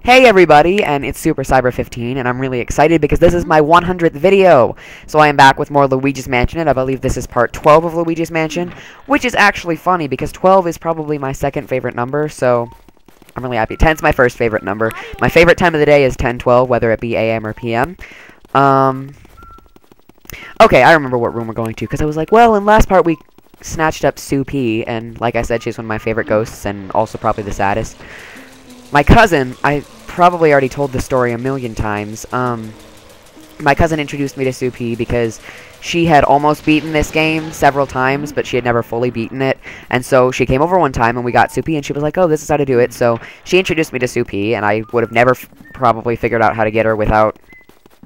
Hey everybody, and it's Super Cyber 15, and I'm really excited because this is my 100th video. So I am back with more Luigi's Mansion, and I believe this is part 12 of Luigi's Mansion, which is actually funny because 12 is probably my second favorite number, so I'm really happy. 10's my first favorite number. My favorite time of the day is 10:12, whether it be AM or PM. Okay, I remember what room we're going to, because I was like, well, in last part we snatched up Sue P, and like I said, she's one of my favorite ghosts, and also probably the saddest. My cousin, I probably already told the story a million times. My cousin introduced me to Sue P because she had almost beaten this game several times, but she had never fully beaten it. And so she came over one time and we got Sue P, and she was like, oh, this is how to do it. So she introduced me to Sue P, and I would have never probably figured out how to get her without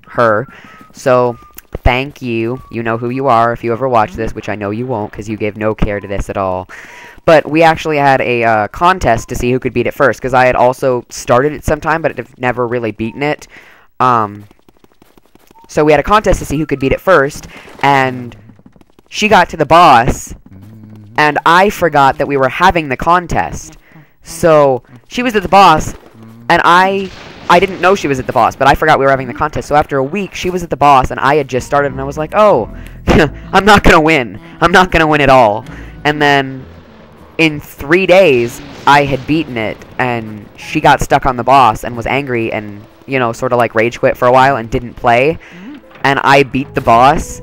her. So thank you. You know who you are if you ever watch this, which I know you won't because you gave no care to this at all. But we actually had a contest to see who could beat it first, because I had also started it sometime, but had never really beaten it. So we had a contest to see who could beat it first, and she got to the boss, and I forgot that we were having the contest. So she was at the boss, and I didn't know she was at the boss, but I forgot we were having the contest. So after a week, she was at the boss, and I had just started, and I was like, oh, I'm not going to win. I'm not going to win at all. And then in 3 days, I had beaten it, and she got stuck on the boss and was angry and, you know, sort of like rage quit for a while and didn't play. And I beat the boss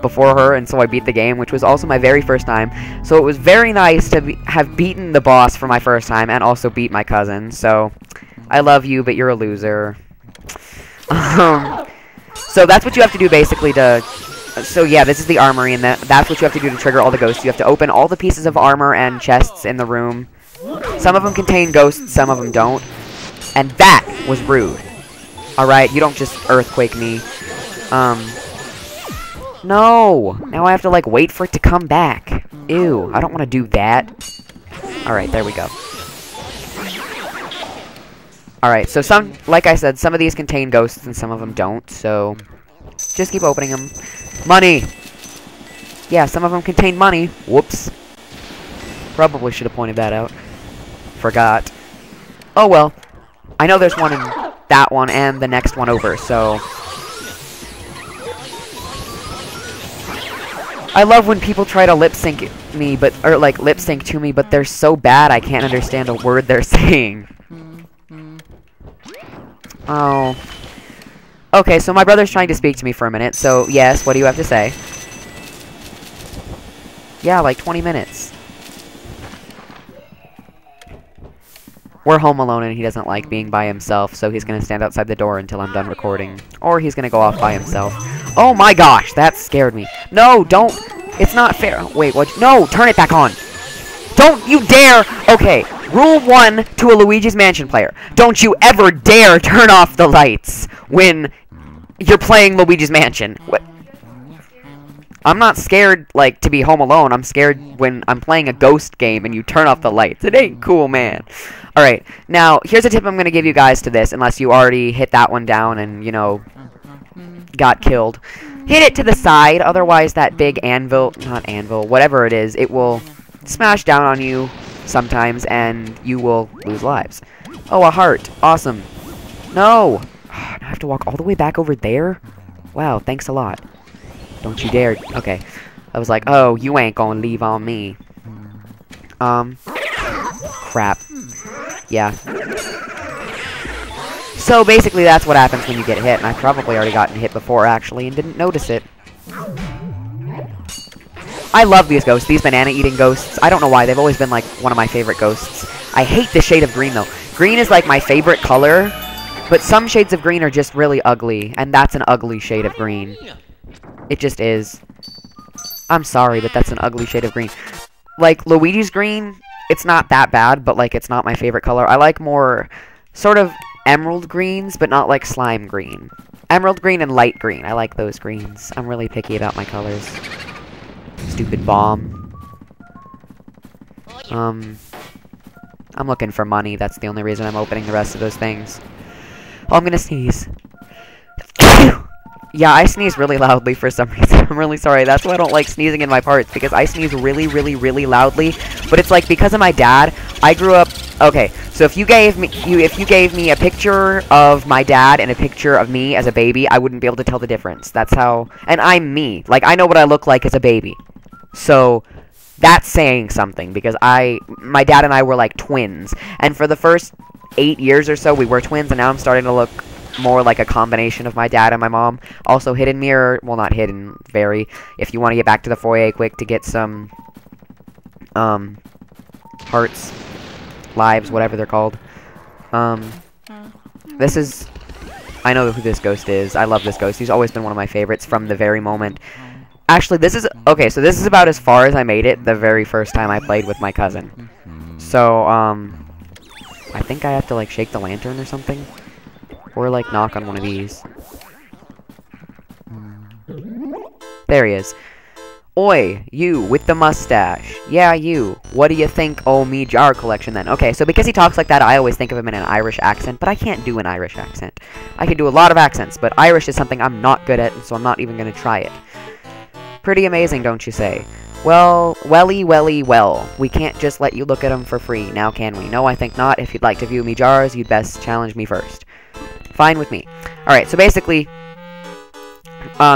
before her, and so I beat the game, which was also my very first time. So it was very nice to have beaten the boss for my first time and also beat my cousin. So I love you, but you're a loser. So that's what you have to do basically to... So yeah, this is the armory, and that's what you have to do to trigger all the ghosts. You have to open all the pieces of armor and chests in the room. Some of them contain ghosts, some of them don't. And that was rude. Alright, you don't just earthquake me. No! Now I have to, like, wait for it to come back. Ew, I don't want to do that. Alright, there we go. Alright, so like I said, some of these contain ghosts and some of them don't, so just keep opening them. Money! Yeah, some of them contain money. Whoops. Probably should have pointed that out. Forgot. Oh well. I know there's one in that one and the next one over, so... I love when people try to lip-sync me, or like lip-sync to me, but they're so bad I can't understand a word they're saying. Oh... Okay, so my brother's trying to speak to me for a minute, so yes, what do you have to say? Yeah, like 20 minutes. We're home alone and he doesn't like being by himself, so he's gonna stand outside the door until I'm done recording. Or he's gonna go off by himself. Oh my gosh, that scared me. No, don't! It's not fair. Wait, what? No, turn it back on! Don't you dare! Okay, rule 1 to a Luigi's Mansion player. Don't you ever dare turn off the lights when you're playing Luigi's Mansion. What? I'm not scared, like, to be home alone. I'm scared when I'm playing a ghost game and you turn off the lights. It ain't cool, man. Alright, now, here's a tip I'm going to give you guys to this, unless you already hit that one down and, you know, got killed. Hit it to the side, otherwise that big anvil, not anvil, whatever it is, it will smash down on you sometimes, and you will lose lives. Oh, a heart. Awesome. No! Now I have to walk all the way back over there? Wow, thanks a lot. Don't you dare. Okay. I was like, oh, you ain't gonna leave on me. Crap. Yeah. So, basically, that's what happens when you get hit, and I've probably already gotten hit before, actually, and didn't notice it. I love these ghosts, these banana-eating ghosts. I don't know why, they've always been, like, one of my favorite ghosts. I hate the shade of green, though. Green is, like, my favorite color, but some shades of green are just really ugly, and that's an ugly shade of green. It just is. I'm sorry, but that's an ugly shade of green. Like, Luigi's green, it's not that bad, but, like, it's not my favorite color. I like more sort of emerald greens, but not, like, slime green. Emerald green and light green. I like those greens. I'm really picky about my colors. Stupid bomb. I'm looking for money. That's the only reason I'm opening the rest of those things. Oh, I'm gonna sneeze. Yeah, I sneeze really loudly for some reason. I'm really sorry. That's why I don't like sneezing in my parts, because I sneeze really, really, really loudly. But it's like, because of my dad, I grew up Okay, so if you gave me a picture of my dad and a picture of me as a baby, I wouldn't be able to tell the difference. That's how... And I'm me. Like, I know what I look like as a baby. So, that's saying something, because my dad and I were like twins. And for the first 8 years or so, we were twins, and now I'm starting to look more like a combination of my dad and my mom. Also, hidden mirror... Well, not hidden, very... If you want to get back to the foyer quick to get some... hearts... lives, whatever they're called. This is... I know who this ghost is. I love this ghost. He's always been one of my favorites from the very moment. Actually, this is... Okay, so this is about as far as I made it the very first time I played with my cousin. So, I think I have to, like, shake the lantern or something. Or, like, knock on one of these. There he is. Oi, you, with the mustache. Yeah, you. What do you think, oh, me jar collection, then? Okay, so because he talks like that, I always think of him in an Irish accent, but I can't do an Irish accent. I can do a lot of accents, but Irish is something I'm not good at, so I'm not even gonna try it. Pretty amazing, don't you say? Well, welly, well. We can't just let you look at them for free, now can we? No, I think not. If you'd like to view me jars, you'd best challenge me first. Fine with me. Alright, so basically...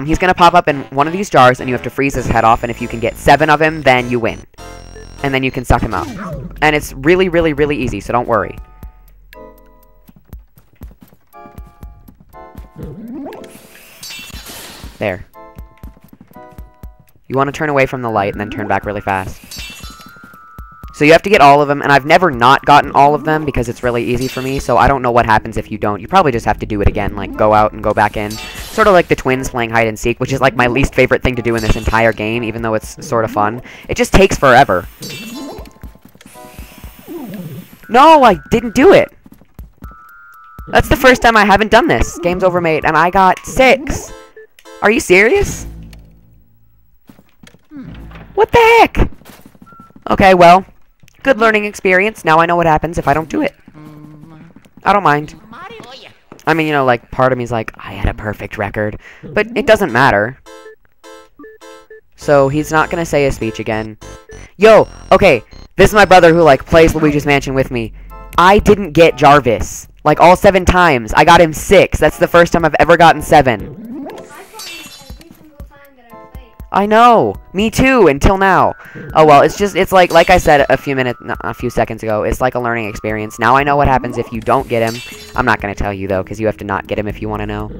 he's gonna pop up in one of these jars, and you have to freeze his head off, and if you can get 7 of him, then you win. And then you can suck him out. And it's really, really, really easy, so don't worry. There. You want to turn away from the light, and then turn back really fast. So you have to get all of them, and I've never not gotten all of them, because it's really easy for me, so I don't know what happens if you don't. You probably just have to do it again, like, go out and go back in. Sort of like the twins playing hide-and-seek, which is, like, my least favorite thing to do in this entire game, even though it's sort of fun. It just takes forever. No, I didn't do it! That's the first time I haven't done this. Game's over, mate, and I got 6. Are you serious? What the heck? Okay, well... Good learning experience. Now I know what happens if I don't do it. I don't mind. I mean, you know, like, part of me's like, I had a perfect record. But it doesn't matter. So, he's not gonna say a speech again. Yo, okay, this is my brother who, like, plays Luigi's Mansion with me. I didn't get Jarvis. Like, all 7 times. I got him 6. That's the first time I've ever gotten 7. I know. Me too, until now. Oh, well, it's like I said a few seconds ago, it's like a learning experience. Now I know what happens if you don't get him. I'm not going to tell you, though, because you have to not get him if you want to know.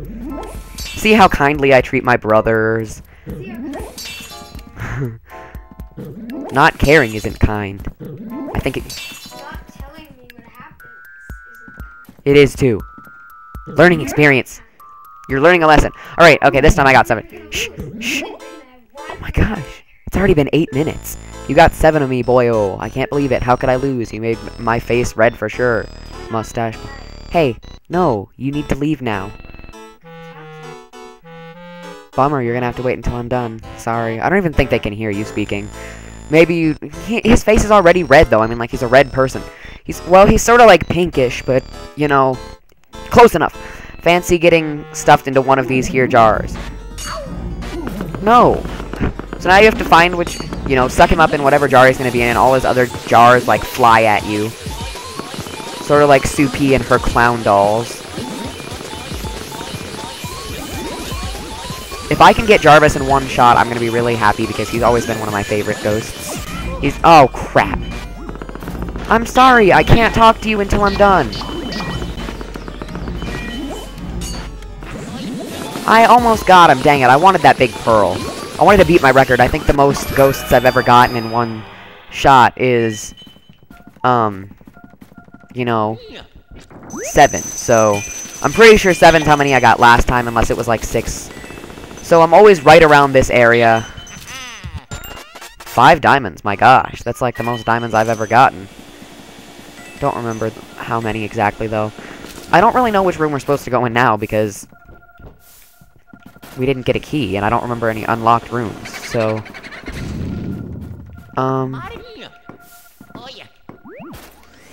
See how kindly I treat my brothers? Not caring isn't kind. I think Not telling me what happens isn't it is, too. Learning experience. You're learning a lesson. Alright, okay, this time I got 7. Shh, shh. Oh my gosh, it's already been 8 minutes. You got 7 of me, boyo. I can't believe it. How could I lose? You made my face red for sure. Mustache. Hey, no, you need to leave now. Bummer, you're gonna have to wait until I'm done. Sorry. I don't even think they can hear you speaking. Maybe his face is already red, though. I mean, like, he's a red person. He's sort of like pinkish, but, you know, close enough. Fancy getting stuffed into one of these here jars. No. So now you have to find which, you know, suck him up in whatever jar he's going to be in, and all his other jars, like, fly at you. Sort of like Soupy and her clown dolls. If I can get Jarvis in one shot, I'm going to be really happy, because he's always been one of my favorite ghosts. He's... Oh, crap. I'm sorry, I can't talk to you until I'm done. I almost got him, dang it, I wanted that big pearl. I wanted to beat my record. I think the most ghosts I've ever gotten in one shot is, you know, 7. So, I'm pretty sure 7's how many I got last time, unless it was like 6. So, I'm always right around this area. 5 diamonds, my gosh. That's like the most diamonds I've ever gotten. Don't remember how many exactly, though. I don't really know which room we're supposed to go in now, because... we didn't get a key, and I don't remember any unlocked rooms, so...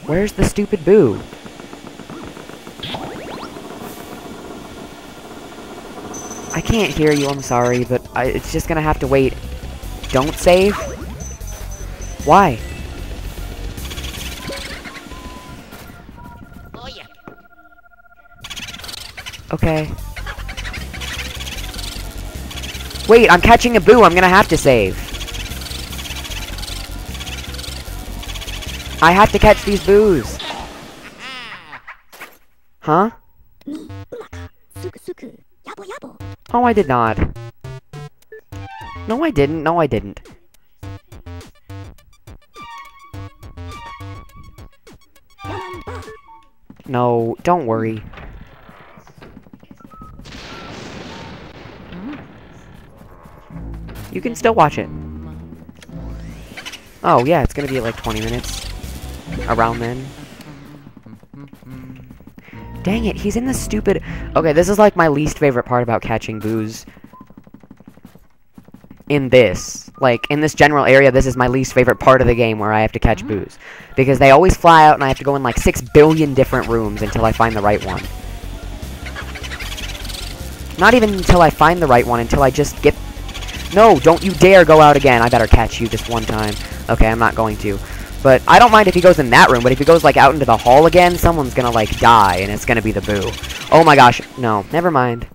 Where's the stupid boo? I can't hear you, I'm sorry, but it's just gonna have to wait. Don't save? Why? Okay. Wait, I'm catching a boo. I'm gonna have to save. I have to catch these boos. Huh? Oh, I did not. No, I didn't. No, I didn't. No, don't worry. You can still watch it. Oh, yeah, it's gonna be like 20 minutes. Around then. Dang it, he's in the stupid... Okay, this is like my least favorite part about catching boos. In this. Like, in this general area, this is my least favorite part of the game where I have to catch boos. Because they always fly out and I have to go in like 6 billion different rooms until I find the right one. Not even until I find the right one, until I just get... No, don't you dare go out again. I better catch you this one time. Okay, I'm not going to. But I don't mind if he goes in that room, but if he goes, like, out into the hall again, someone's gonna, like, die, and it's gonna be the boo. Oh my gosh. No, never mind.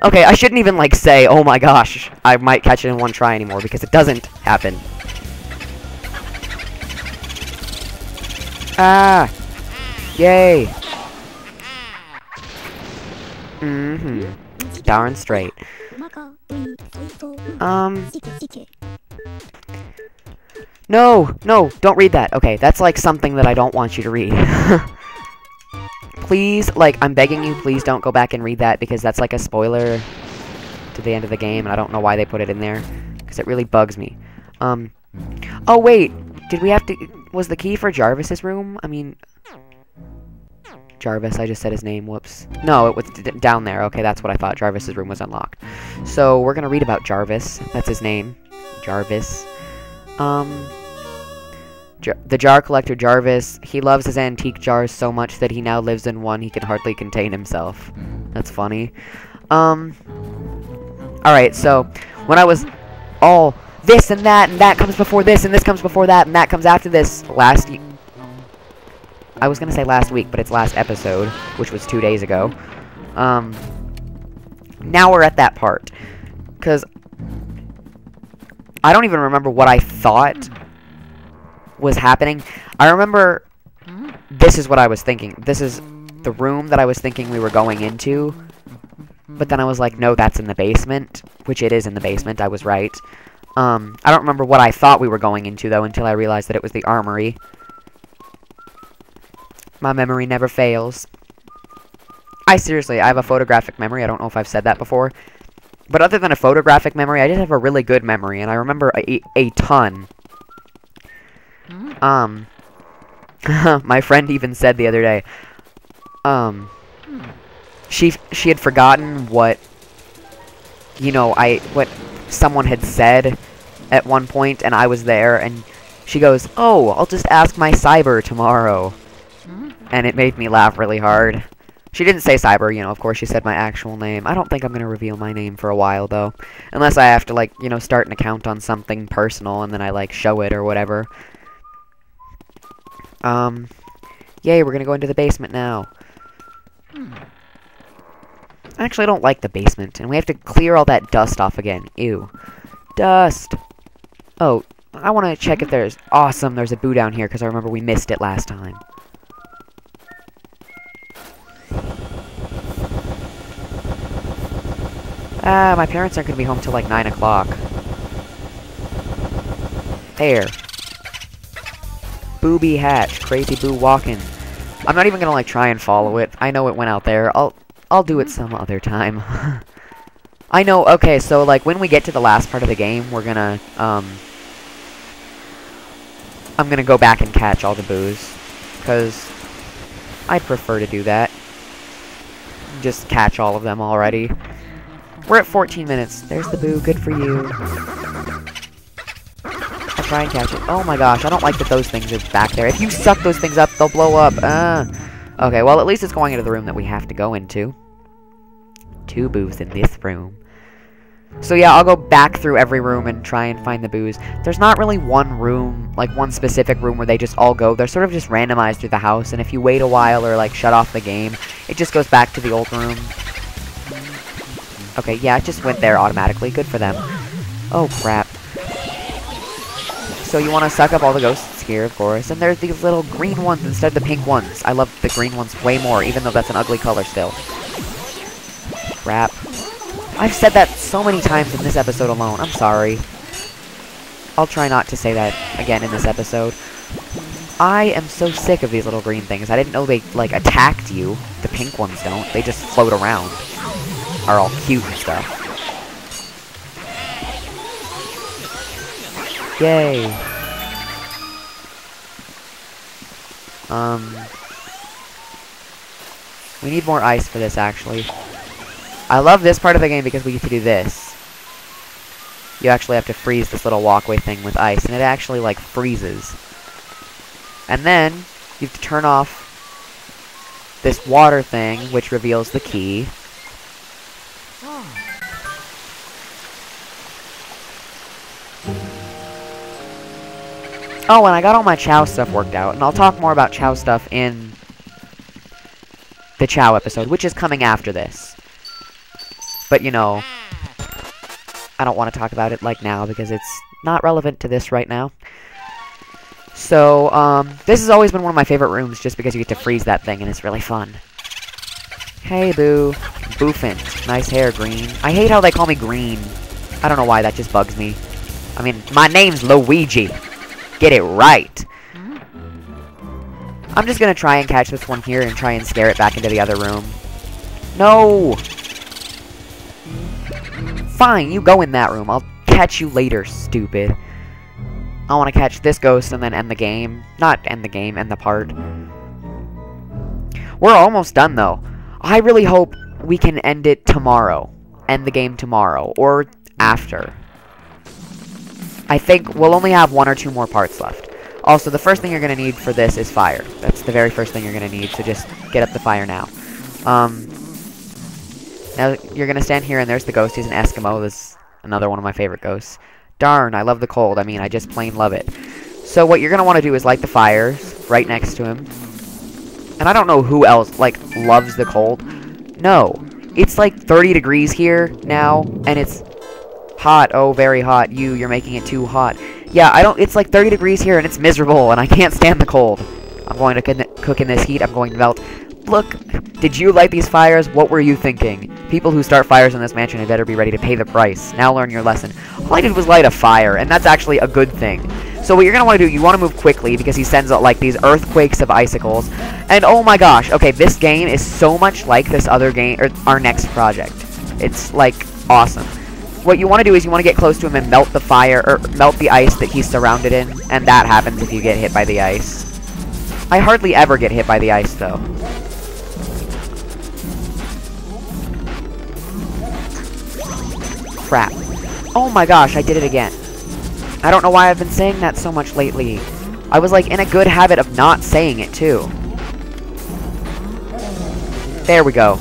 Okay, I shouldn't even, like, say, oh my gosh, I might catch it in one try anymore, because it doesn't happen. Ah! Yay! Mm-hmm. Darn straight. No, no, don't read that. Okay, that's like something that I don't want you to read. Please, like, I'm begging you, please don't go back and read that, because that's like a spoiler to the end of the game, and I don't know why they put it in there, because it really bugs me. Oh wait, did we have to... Was the key for Jarvis's room? I mean... Jarvis, I just said his name, whoops. No, it was down there. Okay, that's what I thought. Jarvis's room was unlocked. So, we're gonna read about Jarvis. That's his name. Jarvis. The jar collector Jarvis, he loves his antique jars so much that he now lives in one he can hardly contain himself. That's funny. Alright, so, when I was all this and that comes before this, and this comes before that, and that comes after this, I was gonna say last week, but it's last episode, which was 2 days ago. Now we're at that part. Because I don't even remember what I thought was happening. I remember this is what I was thinking. This is the room that I was thinking we were going into. But then I was like, no, that's in the basement. Which it is in the basement, I was right. I don't remember what I thought we were going into, though, until I realized that it was the armory. My memory never fails. I have a photographic memory. I don't know if I've said that before. But other than a photographic memory, I just have a really good memory, and I remember a ton. My friend even said the other day, she had forgotten what, you know, what someone had said at one point, and I was there, and she goes, oh, I'll just ask my cyber tomorrow. And it made me laugh really hard. She didn't say cyber, you know, of course she said my actual name. I don't think I'm going to reveal my name for a while, though. Unless I have to, like, you know, start an account on something personal, and then I, like, show it or whatever. Yay, we're going to go into the basement now. I actually don't like the basement, and we have to clear all that dust off again. Ew. Dust! Oh, I want to check if there's... Awesome, there's a boo down here, because I remember we missed it last time. My parents aren't going to be home till like 9 o'clock. There. Booby hatch. Crazy boo walking. I'm not even going to like try and follow it. I know it went out there. I'll do it some other time. I know, okay, so like when we get to the last part of the game, we're gonna, I'm gonna go back and catch all the boos. Because I'd prefer to do that. Just catch all of them already. We're at 14 minutes. There's the boo. Good for you. I'll try and catch it. Oh my gosh, I don't like that those things are back there. If you suck those things up, they'll blow up. Okay, well, at least it's going into the room that we have to go into. 2 boos in this room. So yeah, I'll go back through every room and try and find the boos. There's not really one room, like one specific room where they just all go. They're sort of just randomized through the house, and if you wait a while or like shut off the game, it just goes back to the old room. Okay, yeah, it just went there automatically. Good for them. Oh, crap. So you want to suck up all the ghosts here, of course. And there's these little green ones instead of the pink ones. I love the green ones way more, even though that's an ugly color still. Crap. I've said that so many times in this episode alone. I'm sorry. I'll try not to say that again in this episode. I am so sick of these little green things. I didn't know they, like, attacked you. The pink ones don't. They just float around. Are all cute and stuff. Yay. We need more ice for this, actually. I love this part of the game because we get to do this. You actually have to freeze this little walkway thing with ice, and it actually, like, freezes. And then, you have to turn off this water thing, which reveals the key. Oh, and I got all my Chow stuff worked out, and I'll talk more about Chow stuff in the Chow episode, which is coming after this. But, you know, I don't want to talk about it, like, now, because it's not relevant to this right now. So, this has always been one of my favorite rooms, just because you get to freeze that thing, and it's really fun. Hey, Boo. Boofant. Nice hair, Green. I hate how they call me Green. I don't know why, that just bugs me. I mean, my name's Luigi. Get it right. I'm just gonna try and catch this one here and try and scare it back into the other room. No! Fine, you go in that room. I'll catch you later, stupid. I want to catch this ghost and then end the game. Not end the game, end the part. We're almost done, though. I really hope we can end it tomorrow. End the game tomorrow. Or after. I think we'll only have 1 or 2 more parts left. Also, the first thing you're going to need for this is fire. That's the very first thing you're going to need, so just get up the fire now. Now, you're going to stand here, and there's the ghost. He's an Eskimo. This is another one of my favorite ghosts. Darn, I love the cold. I mean, I just plain love it. So what you're going to want to do is light the fires right next to him. And I don't know who else, like, loves the cold. No. It's like 30 degrees here now, and it's hot. Oh, very hot. You're making it too hot. Yeah, it's like 30 degrees here, and it's miserable, and I can't stand the cold. I'm going to cook in this heat. I'm going to melt. Look, did you light these fires? What were you thinking? People who start fires in this mansion had better be ready to pay the price. Now learn your lesson. All I did was light a fire, and that's actually a good thing. So what you're going to want to do, you want to move quickly, because he sends out, like, these earthquakes of icicles. And, oh my gosh, okay, this game is so much like this other game, or our next project. It's, like, awesome. What you want to do is you want to get close to him and melt the fire, or melt the ice that he's surrounded in, and that happens if you get hit by the ice. I hardly ever get hit by the ice, though. Crap. Oh my gosh, I did it again. I don't know why I've been saying that so much lately. I was, like, in a good habit of not saying it, too. There we go.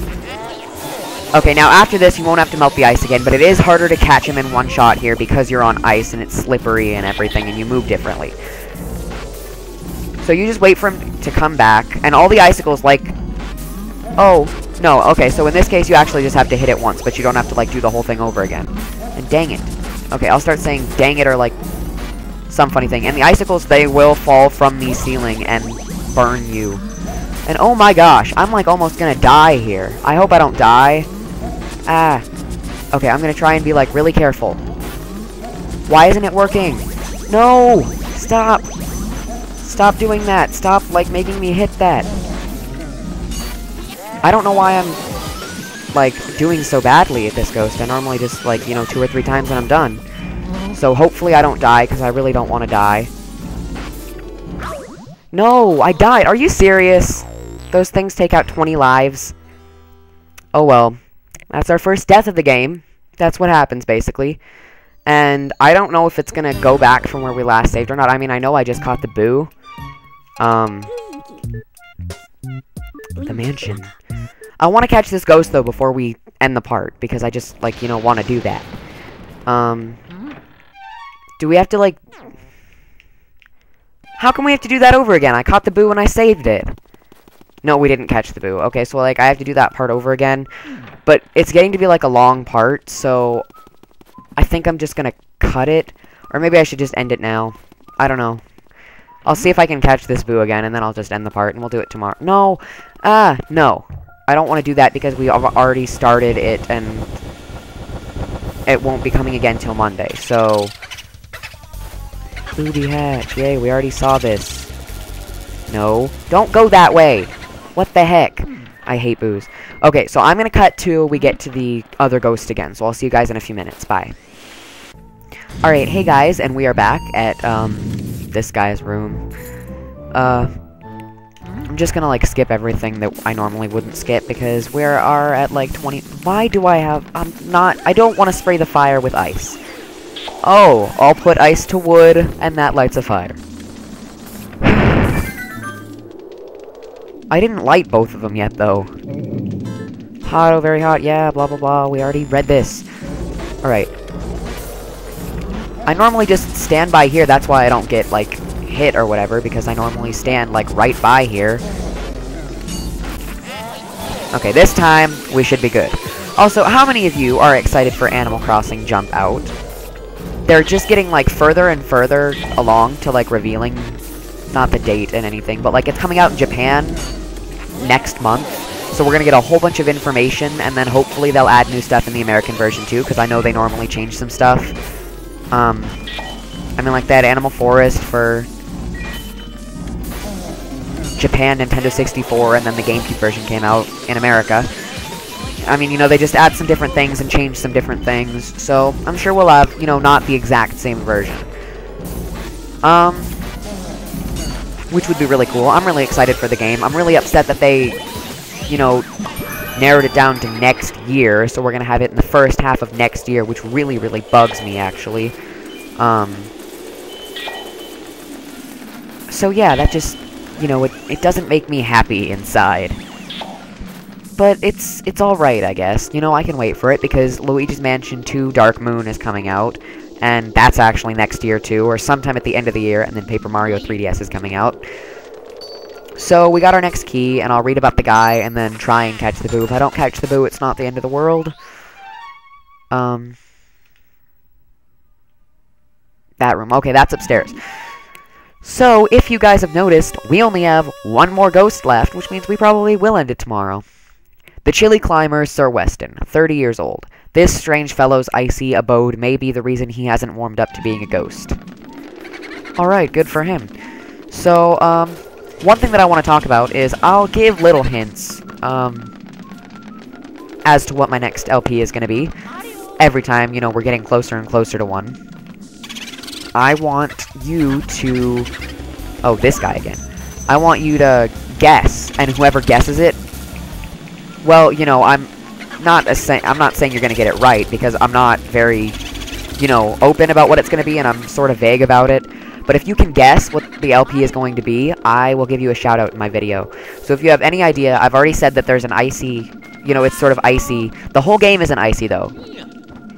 Okay, now after this, you won't have to melt the ice again, but it is harder to catch him in one shot here because you're on ice and it's slippery and everything, and you move differently. So you just wait for him to come back, and all the icicles, like... Oh, no, okay, so in this case, you actually just have to hit it once, but you don't have to, like, do the whole thing over again. And dang it. Okay, I'll start saying dang it or, like, some funny thing. And the icicles, they will fall from the ceiling and burn you. And oh my gosh, I'm, like, almost gonna die here. I hope I don't die. Ah. Okay, I'm gonna try and be, like, really careful. Why isn't it working? No! Stop! Stop doing that. Stop, like, making me hit that. I don't know why I'm, like, doing so badly at this ghost. I normally just, like, you know, 2 or 3 times and I'm done. So hopefully I don't die, because I really don't want to die. No, I died. Are you serious? Those things take out 20 lives. Oh well. That's our first death of the game. That's what happens, basically. And I don't know if it's gonna go back from where we last saved or not. I mean, I know I just caught the boo. The mansion. I want to catch this ghost, though, before we end the part, because I just, like, you know, want to do that. Do we have to, like... How come we have to do that over again? I caught the boo and I saved it. No, we didn't catch the boo. Okay, so, like, I have to do that part over again. But it's getting to be like a long part, so I think I'm just gonna cut it. Or maybe I should just end it now. I don't know. I'll see if I can catch this boo again, and then I'll just end the part, and we'll do it tomorrow. No! No. I don't want to do that because we have already started it, and it won't be coming again till Monday, so... Booby hatch. Yay, we already saw this. No. Don't go that way! What the heck? I hate boos. Okay, so I'm gonna cut till we get to the other ghost again, so I'll see you guys in a few minutes. Bye. Alright, hey guys, and we are back at, this guy's room. I'm just gonna, like, skip everything that I normally wouldn't skip, because we are at, like, 20... Why do I have... I don't want to spray the fire with ice. Oh, I'll put ice to wood, and that lights a fire. I didn't light both of them yet, though. Hot, oh, very hot, yeah, blah, blah, blah. We already read this. Alright. I normally just stand by here, that's why I don't get, like, hit or whatever, because I normally stand, like, right by here. Okay, this time, we should be good. Also, how many of you are excited for Animal Crossing Jump Out? They're just getting, like, further and further along to, like, revealing, not the date and anything, but, like, it's coming out in Japan next month. So we're gonna get a whole bunch of information, and then hopefully they'll add new stuff in the American version, too, because I know they normally change some stuff. I mean, like, that Animal Forest for Japan, Nintendo 64, and then the GameCube version came out in America. I mean, you know, they just add some different things and change some different things, so I'm sure we'll have, you know, not the exact same version. Which would be really cool. I'm really excited for the game. I'm really upset that they, you know, narrowed it down to next year, so we're gonna have it in the first half of next year, which really, really bugs me, actually. So yeah, that just, you know, it doesn't make me happy inside. But it's alright, I guess. You know, I can wait for it, because Luigi's Mansion 2 Dark Moon is coming out, and that's actually next year, too, or sometime at the end of the year, and then Paper Mario 3DS is coming out. So, we got our next key, and I'll read about the guy, and then try and catch the boo. If I don't catch the boo, it's not the end of the world. That room. Okay, that's upstairs. So, if you guys have noticed, we only have one more ghost left, which means we probably will end it tomorrow. The chilly climber, Sir Weston, 30 years old. This strange fellow's icy abode may be the reason he hasn't warmed up to being a ghost. Alright, good for him. So, one thing that I want to talk about is I'll give little hints, as to what my next LP is going to be. Every time, you know, we're getting closer and closer to one. I want you to... Oh, this guy again. I want you to guess, and whoever guesses it... Well, you know, I'm not saying you're going to get it right, because I'm not very, you know, open about what it's going to be, and I'm sort of vague about it. But if you can guess what the LP is going to be, I will give you a shout-out in my video. So if you have any idea, I've already said that there's an icy... You know, it's sort of icy. The whole game isn't icy, though.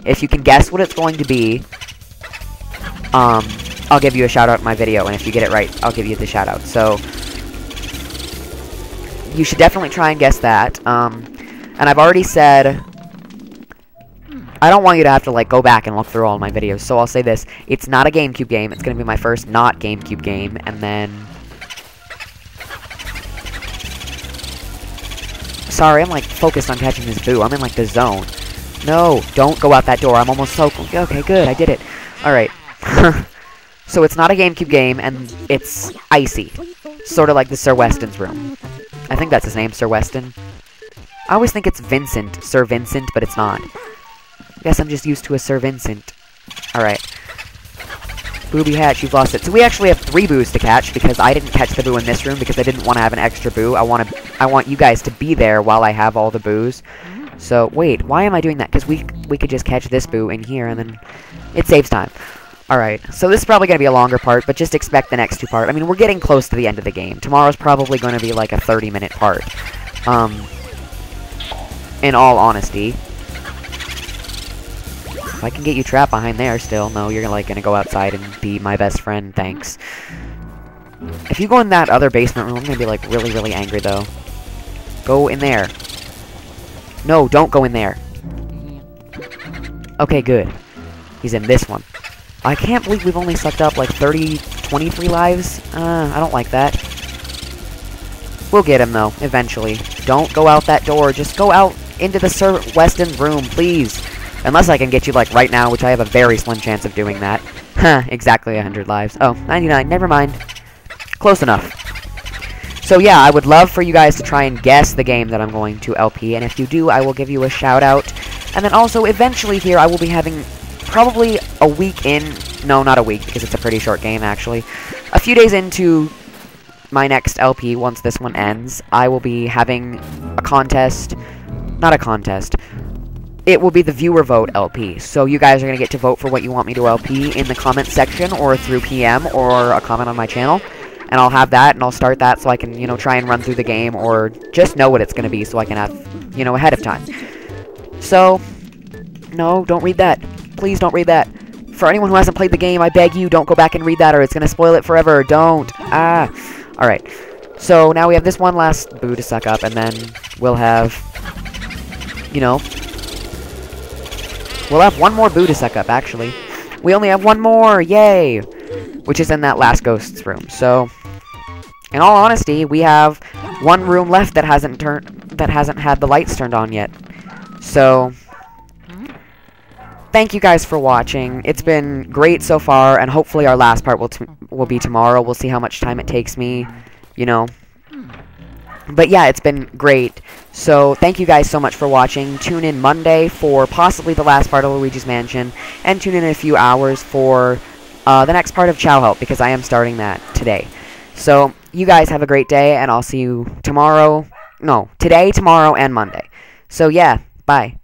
If you can guess what it's going to be... I'll give you a shout-out in my video, and if you get it right, I'll give you the shout-out. So, you should definitely try and guess that. And I've already said, I don't want you to have to, like, go back and look through all my videos, so I'll say this. It's not a GameCube game. It's going to be my first not GameCube game, and then... Sorry, I'm, like, focused on catching this boo. I'm in, like, the zone. No, don't go out that door. I'm almost so... Okay, good, I did it. Alright. So it's not a GameCube game, and it's icy. Sort of like the Sir Weston's room. I think that's his name, Sir Weston. I always think it's Vincent, Sir Vincent, but it's not. I guess I'm just used to a Sir Vincent. Alright. Booby hatch, you've lost it. So we actually have 3 boos to catch, because I didn't catch the boo in this room, because I didn't want to have an extra boo. I want you guys to be there while I have all the boos. So, wait, why am I doing that? Because we could just catch this boo in here, and then it saves time. Alright, so this is probably going to be a longer part, but just expect the next 2 parts. I mean, we're getting close to the end of the game. Tomorrow's probably going to be like a 30-minute part. In all honesty. If I can get you trapped behind there still. No, you're like going to go outside and be my best friend, thanks. If you go in that other basement room, I'm going to be like really, really angry though. Go in there. No, don't go in there. Okay, good. He's in this one. I can't believe we've only sucked up like 23 lives. I don't like that. We'll get him, though, eventually. Don't go out that door. Just go out into the western room, please. Unless I can get you, like, right now, which I have a very slim chance of doing that. Huh, exactly 100 lives. Oh, 99. Never mind. Close enough. So, yeah, I would love for you guys to try and guess the game that I'm going to LP. And if you do, I will give you a shout-out. And then also, eventually here, I will be having probably a week in... No, not a week, because it's a pretty short game, actually. A few days into my next LP, once this one ends, I will be having a contest. Not a contest. It will be the viewer vote LP. So you guys are going to get to vote for what you want me to LP in the comment section or through PM or a comment on my channel. And I'll have that, and I'll start that so I can, you know, try and run through the game or just know what it's going to be so I can have, you know, ahead of time. So, no, don't read that. Please don't read that. For anyone who hasn't played the game, I beg you, don't go back and read that or it's going to spoil it forever. Don't. Alright. So, now we have this one last boo to suck up, and then we'll have, you know, we'll have one more boo to suck up, actually. We only have one more, yay! Which is in that last ghost's room. So, in all honesty, we have one room left that hasn't had the lights turned on yet. So, thank you guys for watching. It's been great so far, and hopefully our last part will be tomorrow. We'll see how much time it takes me, you know. But yeah, it's been great. So, thank you guys so much for watching. Tune in Monday for possibly the last part of Luigi's Mansion, and tune in a few hours for the next part of Chow Help, because I am starting that today. So, you guys have a great day, and I'll see you tomorrow. No, today, tomorrow, and Monday. So, yeah, bye.